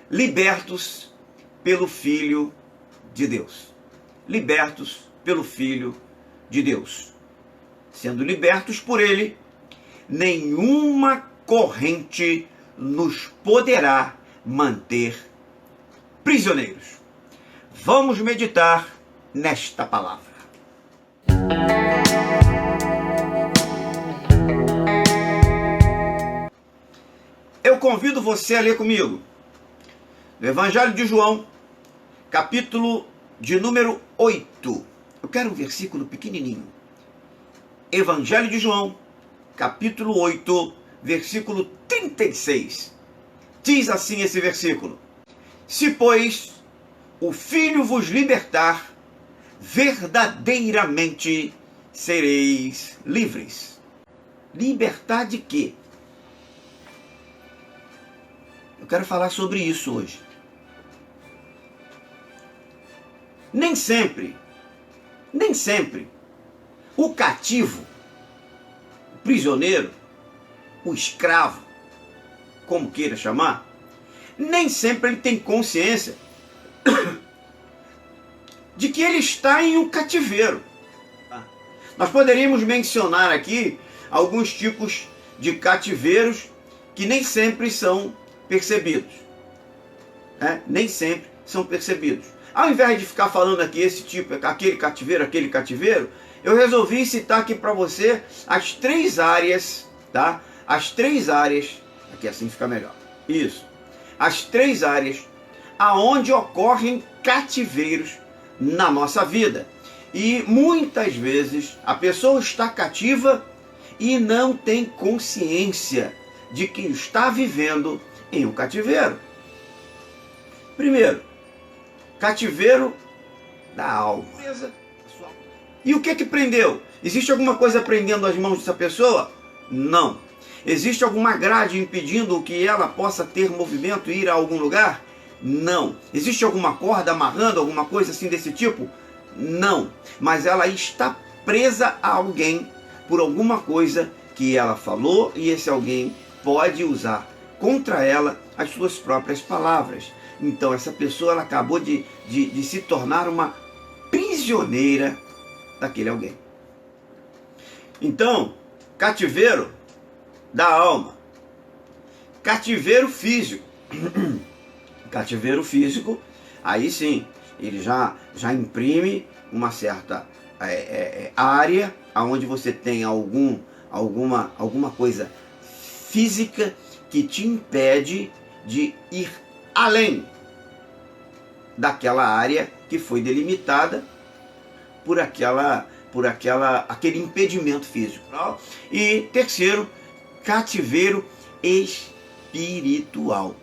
libertos pelo Filho de Deus. Libertos pelo Filho de Deus. Sendo libertos por Ele, nenhuma corrente nos poderá manter prisioneiros. Vamos meditar nesta palavra. Eu convido você a ler comigo no Evangelho de João, capítulo de número 8. Eu quero um versículo pequenininho. Evangelho de João, capítulo 8, versículo 36. Diz assim esse versículo: Se, pois, o Filho vos libertar, verdadeiramente sereis livres. Libertar de quê? Eu quero falar sobre isso hoje. Nem sempre, o cativo, o prisioneiro, o escravo, como queira chamar, nem sempre ele tem consciência de que ele está em um cativeiro. Nós poderíamos mencionar aqui alguns tipos de cativeiros que nem sempre são percebidos. Nem sempre são percebidos. Ao invés de ficar falando aqui esse tipo, aquele cativeiro, eu resolvi citar aqui para você as 3 áreas, tá? As 3 áreas, aqui assim fica melhor. Isso. As 3 áreas aonde ocorrem cativeiros na nossa vida. E muitas vezes a pessoa está cativa e não tem consciência de que está vivendo em um cativeiro. Primeiro, cativeiro da alma. E o que prendeu? Existe alguma coisa prendendo as mãos dessa pessoa? Não. Existe alguma grade impedindo que ela possa ter movimento e ir a algum lugar? Não. Existe alguma corda amarrando, alguma coisa assim desse tipo? Não. Mas ela está presa a alguém por alguma coisa que ela falou, e esse alguém pode usar contra ela as suas próprias palavras. Então essa pessoa ela acabou de se tornar uma prisioneira daquele alguém. Então, cativeiro da alma. Cativeiro físico. Cativeiro físico, aí sim, ele já imprime uma certa área onde você tem alguma coisa física que te impede de ir além daquela área que foi delimitada por aquele impedimento físico. E terceiro, cativeiro espiritual.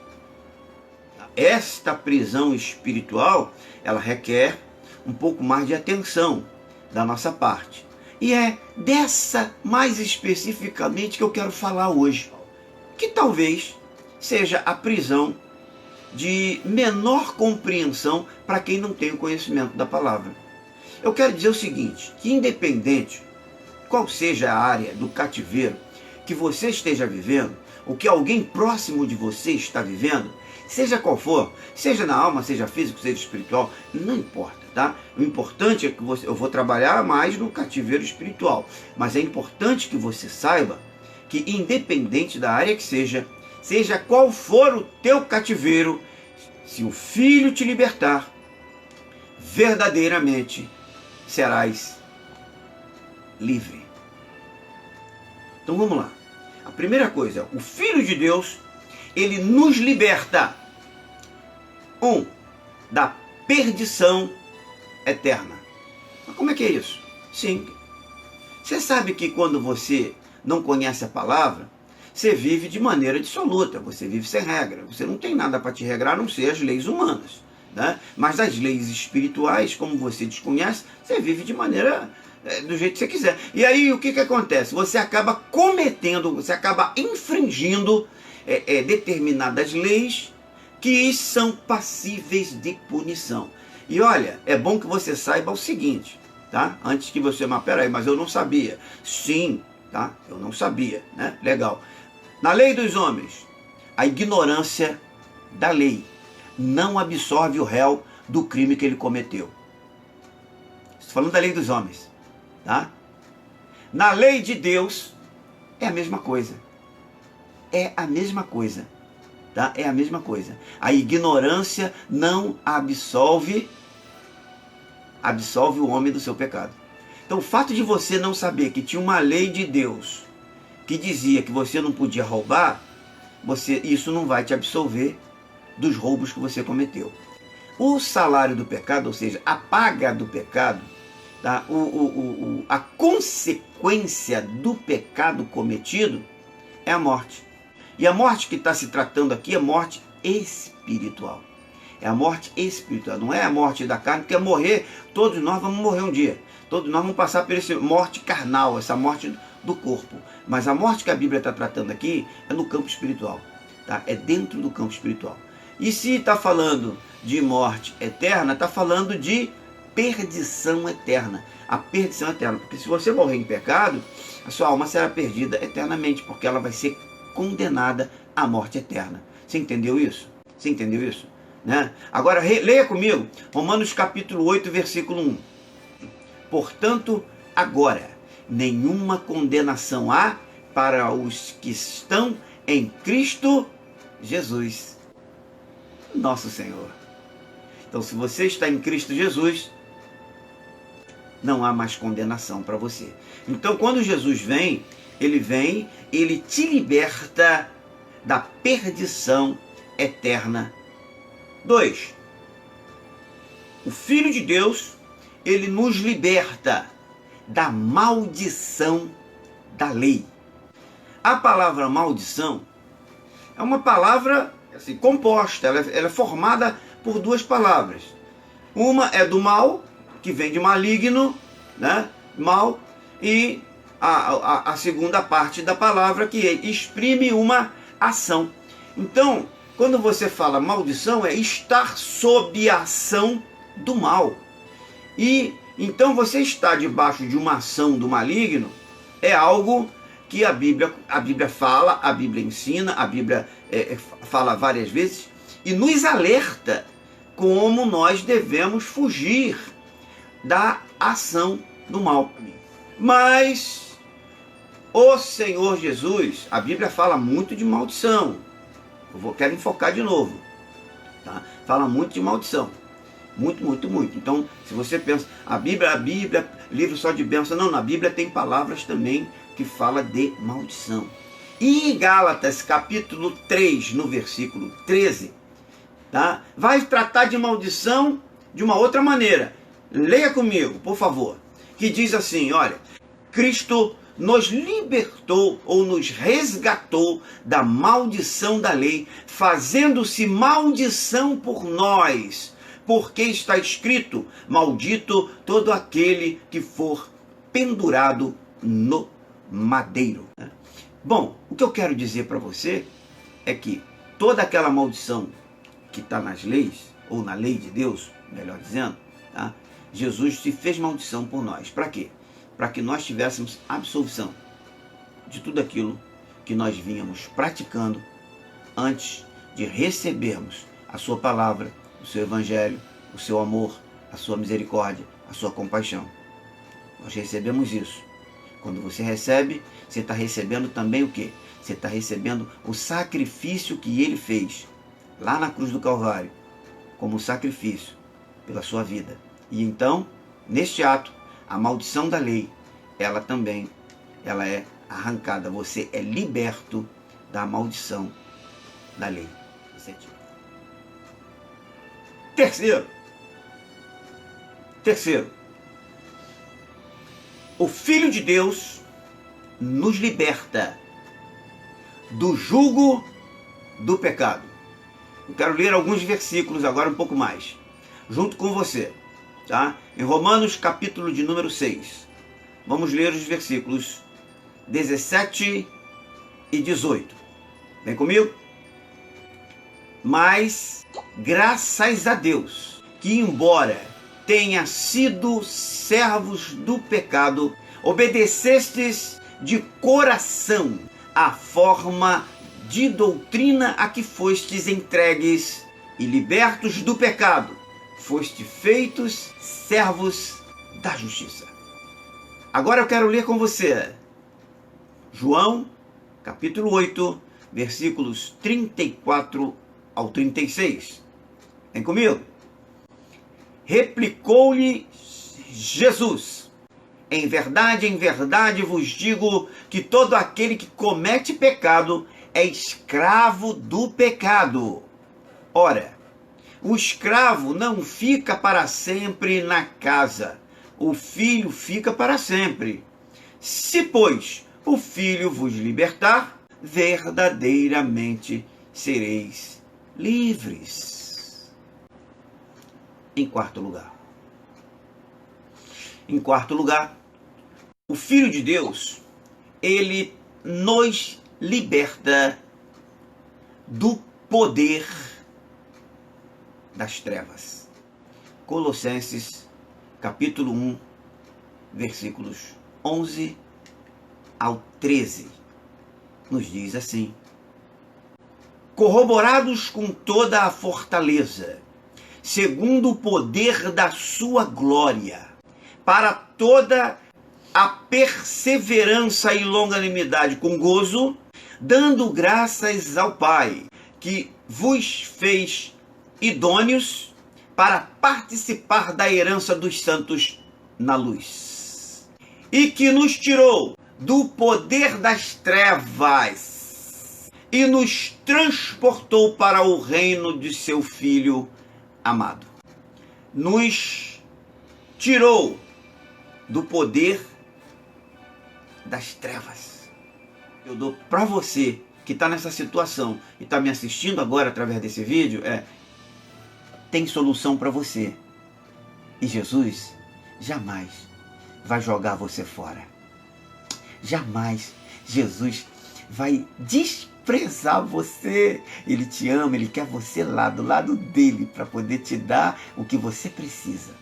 Esta prisão espiritual, ela requer um pouco mais de atenção da nossa parte. E é dessa mais especificamente que eu quero falar hoje, que talvez seja a prisão de menor compreensão para quem não tem o conhecimento da palavra. Eu quero dizer o seguinte, que independente qual seja a área do cativeiro que você esteja vivendo, ou que alguém próximo de você está vivendo, seja qual for, seja na alma, seja físico, seja espiritual, não importa, tá? O importante é que eu vou trabalhar mais no cativeiro espiritual, mas é importante que você saiba que independente da área que seja qual for o teu cativeiro, se o Filho te libertar, verdadeiramente serás livre. Então vamos lá. A primeira coisa, o Filho de Deus, ele nos liberta. Da perdição eterna. Mas como é que é isso? Sim. Você sabe que quando você não conhece a palavra, você vive de maneira dissoluta, você vive sem regra, você não tem nada para te regrar a não ser as leis humanas, né? Mas as leis espirituais, como você desconhece, você vive de maneira do jeito que você quiser. E aí o que acontece? Você acaba você acaba infringindo determinadas leis que são passíveis de punição. E olha, é bom que você saiba o seguinte, tá? Antes que você, mas peraí, mas eu não sabia. Sim, tá? Eu não sabia, né? Legal. Na lei dos homens, a ignorância da lei. não absolve o réu do crime que ele cometeu. Estou falando da lei dos homens, tá? Na lei de Deus é a mesma coisa. É a mesma coisa, tá? É a mesma coisa. A ignorância não absolve o homem do seu pecado. Então o fato de você não saber que tinha uma lei de Deus que dizia que você não podia roubar, isso não vai te absolver dos roubos que você cometeu. O salário do pecado, ou seja, a paga do pecado, tá? A consequência do pecado cometido é a morte. E a morte que está se tratando aqui é morte espiritual. É a morte espiritual, não é a morte da carne, porque morrer, todos nós vamos morrer um dia. Todos nós vamos passar por essa morte carnal, essa morte do corpo. Mas a morte que a Bíblia está tratando aqui é no campo espiritual, tá? É dentro do campo espiritual. E se está falando de morte eterna, está falando de perdição eterna. A perdição eterna, porque se você morrer em pecado, a sua alma será perdida eternamente, porque ela vai ser condenada à morte eterna. Você entendeu isso? Você entendeu isso? Né? Agora, leia comigo Romanos capítulo 8, versículo 1. Portanto, agora, nenhuma condenação há para os que estão em Cristo Jesus, nosso Senhor. Então, se você está em Cristo Jesus, não há mais condenação para você. Então, quando Jesus vem, ele te liberta da perdição eterna. 2. O Filho de Deus, ele nos liberta da maldição da lei. A palavra maldição é uma palavra assim, composta, ela é formada por duas palavras. Uma é do mal, que vem de maligno, né? Mal, e a segunda parte da palavra que exprime uma ação. Então, quando você fala maldição, é estar sob a ação do mal. E então você está debaixo de uma ação do maligno, é algo que a Bíblia fala, a Bíblia ensina, a Bíblia fala várias vezes e nos alerta como nós devemos fugir da ação do mal. Mas o Senhor Jesus, a Bíblia fala muito de maldição. Quero enfocar de novo. Tá? Fala muito de maldição. Muito, muito, muito. Então, se você pensa, a Bíblia, livro só de bênção. Não, na Bíblia tem palavras também que fala de maldição. E em Gálatas, capítulo 3, no versículo 13, tá? Vai tratar de maldição de uma outra maneira. Leia comigo, por favor. Que diz assim, olha, Cristo nos libertou ou nos resgatou da maldição da lei, fazendo-se maldição por nós, porque está escrito, maldito todo aquele que for pendurado no madeiro. Bom, o que eu quero dizer para você é que toda aquela maldição que está nas leis, ou na lei de Deus, melhor dizendo, tá? Jesus se fez maldição por nós. Para quê? Para que nós tivéssemos absolvição de tudo aquilo que nós vínhamos praticando antes de recebermos a sua palavra, o seu evangelho, o seu amor, a sua misericórdia, a sua compaixão. Nós recebemos isso. Quando você recebe, você está recebendo também o quê? Você está recebendo o sacrifício que ele fez lá na cruz do Calvário, como sacrifício pela sua vida. E então, neste ato, a maldição da lei, ela é arrancada. Você é liberto da maldição da lei. Terceiro, o Filho de Deus nos liberta do jugo do pecado. Eu quero ler alguns versículos agora, um pouco mais, junto com você, tá? Em Romanos, capítulo de número 6. Vamos ler os versículos 17 e 18. Vem comigo? Mas, graças a Deus, que embora tenha sido servos do pecado, obedecestes de coração a forma de doutrina a que fostes entregues e libertos do pecado, foste feitos servos da justiça. Agora eu quero ler com você João, capítulo 8, versículos 34 ao 36. Vem comigo. Replicou-lhe Jesus: em verdade vos digo que todo aquele que comete pecado é escravo do pecado. Ora, o escravo não fica para sempre na casa, o filho fica para sempre. Se, pois, o filho vos libertar, verdadeiramente sereis livres. Em quarto lugar, o Filho de Deus, ele nos liberta do poder das trevas. Colossenses, capítulo 1, versículos 11 ao 13, nos diz assim: corroborados com toda a fortaleza, segundo o poder da sua glória, para toda a perseverança e longanimidade com gozo, dando graças ao Pai, que vos fez idôneos para participar da herança dos santos na luz, e que nos tirou do poder das trevas e nos transportou para o reino de seu Filho amado. Nos tirou do poder das trevas. Eu dou para você que está nessa situação e está me assistindo agora através desse vídeo, tem solução para você. E Jesus jamais vai jogar você fora. Jamais Jesus vai desprezar você. Ele te ama, ele quer você lá, do lado dele, para poder te dar o que você precisa.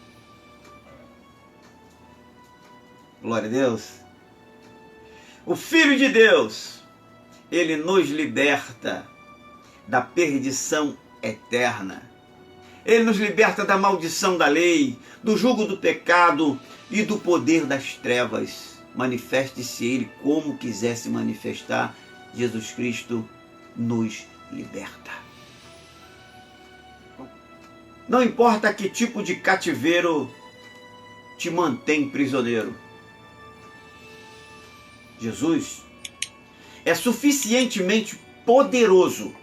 Glória a Deus. O Filho de Deus, ele nos liberta da perdição eterna. Ele nos liberta da maldição da lei, do jugo do pecado e do poder das trevas. Manifeste-se ele como quiser se manifestar, Jesus Cristo nos liberta. Não importa que tipo de cativeiro te mantém prisioneiro, Jesus é suficientemente poderoso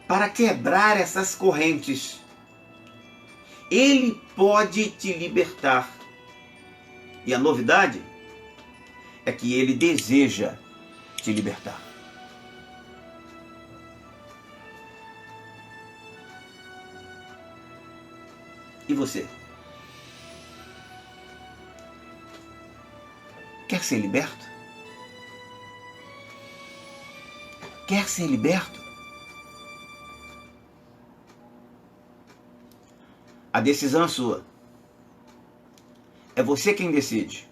para quebrar essas correntes. Ele pode te libertar. E a novidade é que ele deseja te libertar. E você? Quer ser liberto? Quer ser liberto? A decisão é sua. É você quem decide.